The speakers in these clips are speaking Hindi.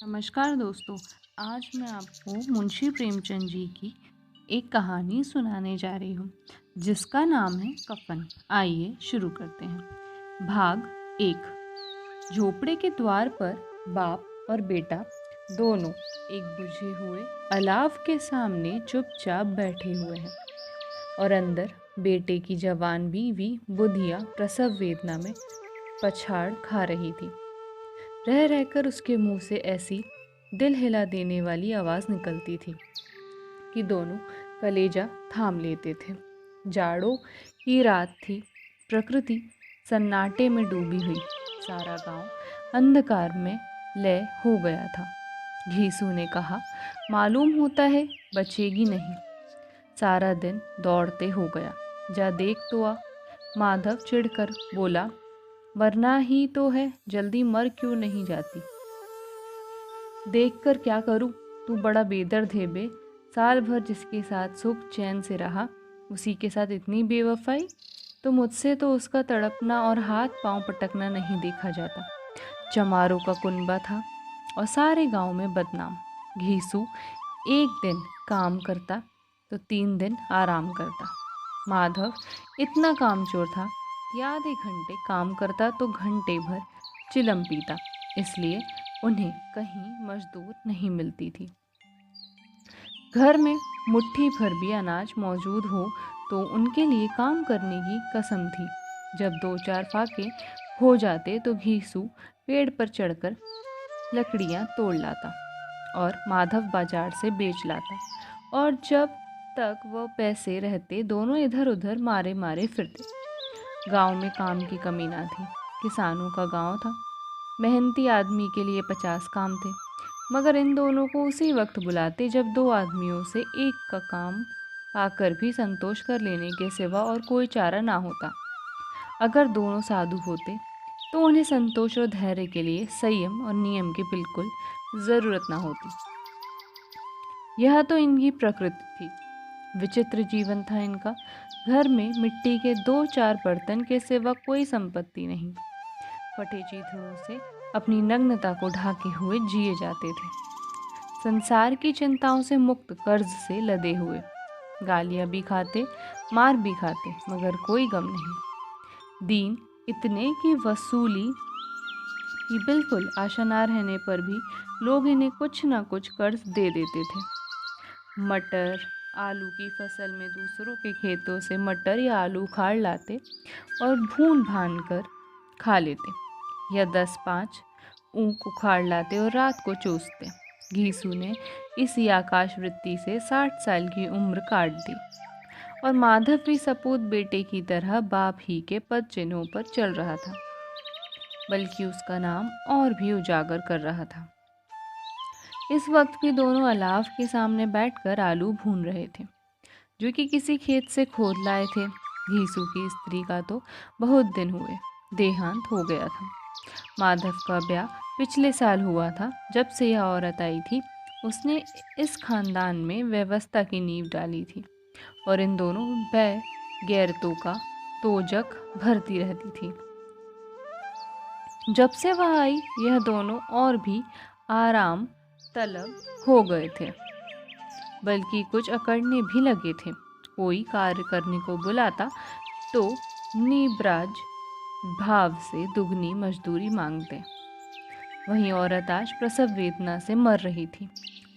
नमस्कार दोस्तों। आज मैं आपको मुंशी प्रेमचंद जी की एक कहानी सुनाने जा रही हूँ जिसका नाम है कफन। आइए शुरू करते हैं। भाग एक। झोपड़े के द्वार पर बाप और बेटा दोनों एक बुझे हुए अलाव के सामने चुपचाप बैठे हुए हैं और अंदर बेटे की जवान बीवी बुधिया प्रसव वेदना में पछाड़ खा रही थी। रह रहकर उसके मुंह से ऐसी दिल हिला देने वाली आवाज़ निकलती थी कि दोनों कलेजा थाम लेते थे। जाड़ों की रात थी। प्रकृति सन्नाटे में डूबी हुई। सारा गांव अंधकार में लय हो गया था। घीसू ने कहा, मालूम होता है बचेगी नहीं। सारा दिन दौड़ते हो गया। जा देख तो आ। माधव चिढ़कर बोला, मरना ही तो है, जल्दी मर क्यों नहीं जाती? देखकर क्या करूं? तू बड़ा बेदर्द है बे। साल भर जिसके साथ सुख चैन से रहा, उसी के साथ इतनी बेवफाई। तो मुझसे तो उसका तड़पना और हाथ पांव पटकना नहीं देखा जाता। चमारों का कुनबा था और सारे गांव में बदनाम। घीसू एक दिन काम करता तो 3 दिन आराम करता। माधव इतना कामचोर था कि आधे घंटे काम करता तो घंटे भर चिलम पीता। इसलिए उन्हें कहीं मजदूर नहीं मिलती थी। घर में मुट्ठी भर भी अनाज मौजूद हो तो उनके लिए काम करने की कसम थी। जब 2-4 फाके हो जाते तो घीसू पेड़ पर चढ़कर लकड़ियां तोड़ लाता और माधव बाजार से बेच लाता। और जब तक वह पैसे रहते दोनों इधर उधर मारे मारे फिरते। गांव में काम की कमी ना थी। किसानों का गांव था। मेहनती आदमी के लिए 50 काम थे। मगर इन दोनों को उसी वक्त बुलाते जब दो आदमियों से एक का काम पाकर भी संतोष कर लेने के सिवा और कोई चारा ना होता। अगर दोनों साधु होते तो उन्हें संतोष और धैर्य के लिए संयम और नियम की बिल्कुल ज़रूरत ना होती। यह तो इनकी प्रकृति थी। विचित्र जीवन था इनका। घर में मिट्टी के 2-4 बर्तन के सिवा कोई संपत्ति नहीं। फटे चीथड़ों से अपनी नग्नता को ढाके हुए जिए जाते थे। संसार की चिंताओं से मुक्त, कर्ज से लदे हुए। गालियां भी खाते, मार भी खाते, मगर कोई गम नहीं। दीन इतने की वसूली की बिल्कुल आशा ना रहने पर भी लोग इन्हें कुछ ना कुछ कर्ज दे देते थे। मटर आलू की फसल में दूसरों के खेतों से मटर या आलू उखाड़ लाते और भून भान कर खा लेते, या 10-5 ऊख उखाड़ लाते और रात को चूसते। घीसू ने इसी आकाश वृत्ति से 60 साल की उम्र काट दी और माधव भी सपूत बेटे की तरह बाप ही के पद चिन्हों पर चल रहा था, बल्कि उसका नाम और भी उजागर कर रहा था। इस वक्त भी दोनों अलाव के सामने बैठकर आलू भून रहे थे, जो कि किसी खेत से खोद लाए थे। घीसू की स्त्री का तो बहुत दिन हुए देहांत हो गया था। माधव का ब्याह पिछले साल हुआ था। जब से यह औरत आई थी, उसने इस खानदान में व्यवस्था की नींव डाली थी और इन दोनों गैरतों का तोजक भरती रहती थी। जब से वह आई, यह दोनों और भी आराम तलब हो गए थे, बल्कि कुछ अकड़ने भी लगे थे। कोई कार्य करने को बुलाता तो निब्राज भाव से दुगनी मजदूरी मांगते। वहीं औरत आज प्रसव वेदना से मर रही थी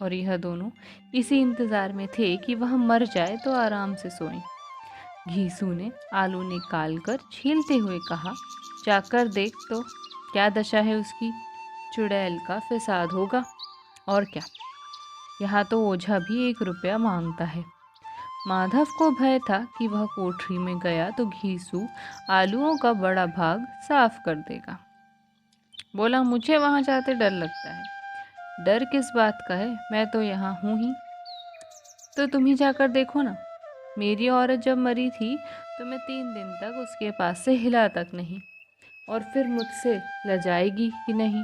और यह दोनों इसी इंतजार में थे कि वह मर जाए तो आराम से सोएं। घीसू ने आलू निकाल कर छीलते हुए कहा, जाकर देख तो क्या दशा है उसकी। चुड़ैल का फिसाद होगा और क्या। यहाँ तो ओझा भी 1 रुपया मांगता है। माधव को भय था कि वह कोठरी में गया तो घीसू आलूओं का बड़ा भाग साफ कर देगा। बोला, मुझे वहां जाते डर लगता है। डर किस बात का है, मैं तो यहाँ हूँ ही। तो तुम ही जाकर देखो ना। मेरी औरत जब मरी थी तो मैं 3 दिन तक उसके पास से हिला तक नहीं, और फिर मुझसे लजाएगी कि नहीं।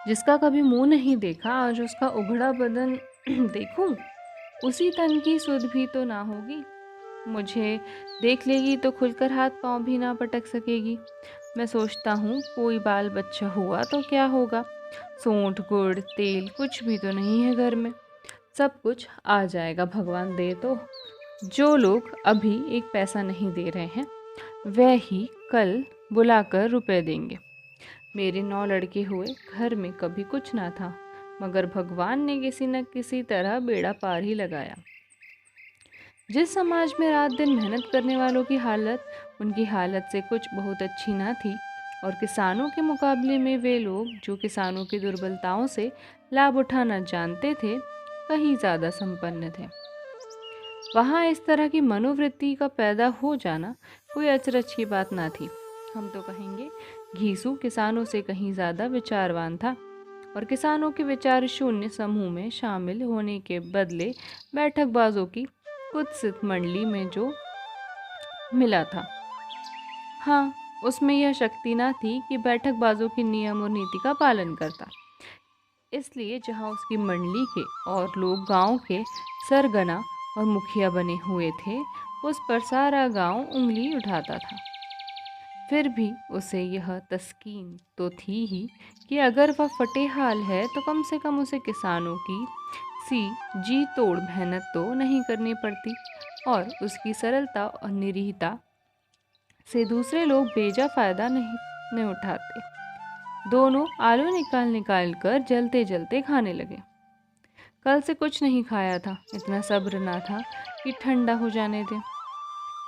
जिसका कभी मुंह नहीं देखा, आज उसका उघड़ा बदन देखूं, उसी तन की सुध भी तो ना होगी। मुझे देख लेगी तो खुलकर हाथ पांव भी ना पटक सकेगी। मैं सोचता हूँ कोई बाल बच्चा हुआ तो क्या होगा, सोंठ, गुड़, तेल कुछ भी तो नहीं है घर में। सब कुछ आ जाएगा, भगवान दे तो। जो लोग अभी एक पैसा नहीं दे रहे हैं, वह ही कल बुलाकर रुपए देंगे। मेरे 9 लड़के हुए, घर में कभी कुछ ना था, मगर भगवान ने किसी न किसी तरह बेड़ा पार ही लगाया। जिस समाज में रात दिन मेहनत करने वालों की हालत उनकी हालत से कुछ बहुत अच्छी ना थी, और किसानों के मुकाबले में वे लोग जो किसानों की दुर्बलताओं से लाभ उठाना जानते थे, कहीं ज़्यादा संपन्न थे। वहाँ इस तरह की मनोवृत्ति का पैदा हो जाना कोई अचरज की बात ना थी। हम तो कहेंगे घीसू किसानों से कहीं ज़्यादा विचारवान था, और किसानों के विचार शून्य समूह में शामिल होने के बदले बैठकबाजों की कुत्सित मंडली में जो मिला था। हाँ, उसमें यह शक्ति ना थी कि बैठकबाजों के नियम और नीति का पालन करता। इसलिए जहाँ उसकी मंडली के और लोग गांव के सरगना और मुखिया बने हुए थे, उस पर सारा गांव उंगली उठाता था। फिर भी उसे यह तस्कीन तो थी ही कि अगर वह फटेहाल है तो कम से कम उसे किसानों की सी जी तोड़ मेहनत तो नहीं करनी पड़ती, और उसकी सरलता और निरीहता से दूसरे लोग बेजा फायदा नहीं उठाते। दोनों आलू निकाल निकाल कर जलते जलते खाने लगे। कल से कुछ नहीं खाया था, इतना सब्र ना था कि ठंडा हो जाने दे।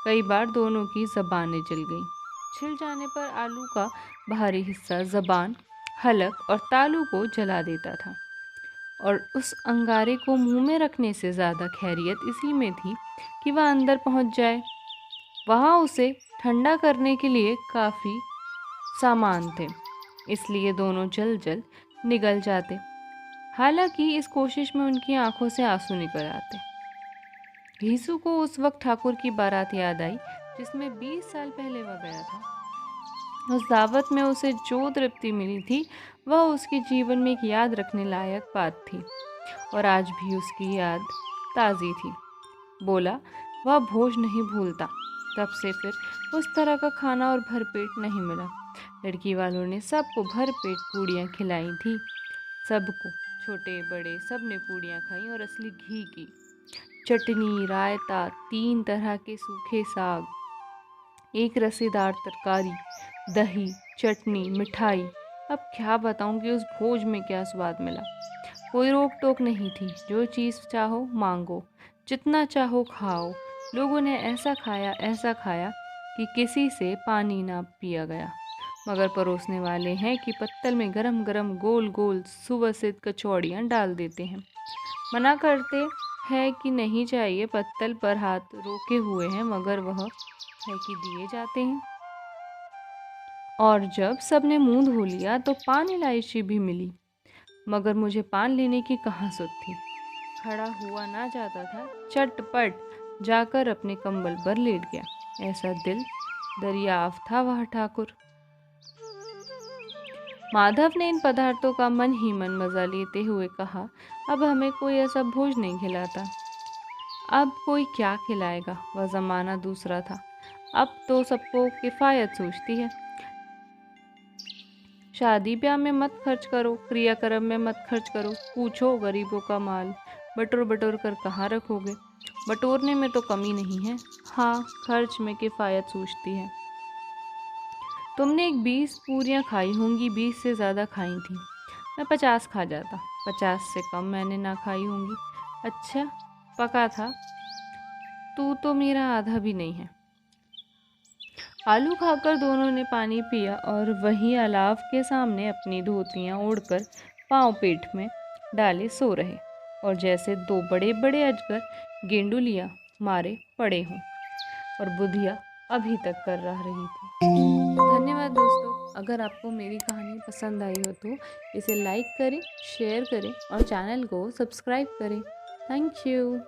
कई बार दोनों की जबानें जल गईं। छिल जाने पर आलू का बाहरी हिस्सा जबान, हलक और तालू को जला देता था, और उस अंगारे को मुंह में रखने से ज़्यादा खैरियत इसी में थी कि वह अंदर पहुंच जाए। वहाँ उसे ठंडा करने के लिए काफ़ी सामान थे, इसलिए दोनों जल जल निगल जाते। हालांकि इस कोशिश में उनकी आंखों से आंसू निकल आते। घीसू को उस वक्त ठाकुर की बारात याद आई, जिसमें 20 साल पहले वह गया था। उस दावत में उसे जो तृप्ति मिली थी, वह उसके जीवन में एक याद रखने लायक बात थी, और आज भी उसकी याद ताज़ी थी। बोला, वह भोज नहीं भूलता। तब से फिर उस तरह का खाना और भरपेट नहीं मिला। लड़की वालों ने सबको भरपेट पूड़ियाँ खिलाई थी। सबको, छोटे बड़े सब ने पूड़ियाँ खाई, और असली घी की। चटनी, रायता, 3 तरह के सूखे साग, एक रसेदार तरकारी, दही, चटनी, मिठाई। अब क्या बताऊं कि उस भोज में क्या स्वाद मिला। कोई रोक टोक नहीं थी, जो चीज़ चाहो मांगो, जितना चाहो खाओ। लोगों ने ऐसा खाया कि किसी से पानी ना पिया गया। मगर परोसने वाले हैं कि पत्तल में गरम गरम गोल गोल सुवासित कचौड़ियाँ डाल देते हैं। मना करते हैं कि नहीं चाहिए, पत्तल पर हाथ रोके हुए हैं, मगर वह है कि दिए जाते हैं। और जब सबने मुंह धो लिया तो पान इलायची भी मिली, मगर मुझे पान लेने की कहाँ सुध थी। खड़ा हुआ ना जाता था, चटपट जाकर अपने कंबल पर लेट गया। ऐसा दिल दरियाफ था वह ठाकुर। माधव ने इन पदार्थों का मन ही मन मजा लेते हुए कहा, अब हमें कोई ऐसा भोज नहीं खिलाता। अब कोई क्या खिलाएगा, वह जमाना दूसरा था। अब तो सबको किफ़ायत सूझती है। शादी ब्याह में मत खर्च करो, क्रियाक्रम में मत खर्च करो। पूछो गरीबों का माल बटोर बटोर कर कहाँ रखोगे। बटोरने में तो कमी नहीं है, हाँ खर्च में किफ़ायत सूझती है। तुमने एक 20 पूरियाँ खाई होंगी, 20 से ज़्यादा खाई थी। मैं 50 खा जाता, 50 से कम मैंने ना खाई होंगी। अच्छा पका था, तू तो मेरा आधा भी नहीं है। आलू खाकर दोनों ने पानी पिया, और वहीं अलाव के सामने अपनी धोतियाँ ओढ़कर पाँव पेट में डाले सो रहे, और जैसे 2 बड़े बड़े अजगर गेंडुलिया मारे पड़े हों, और बुधिया अभी तक कर रह रही थी। धन्यवाद दोस्तों। अगर आपको मेरी कहानी पसंद आई हो तो इसे लाइक करें, शेयर करें और चैनल को सब्सक्राइब करें। Thank you.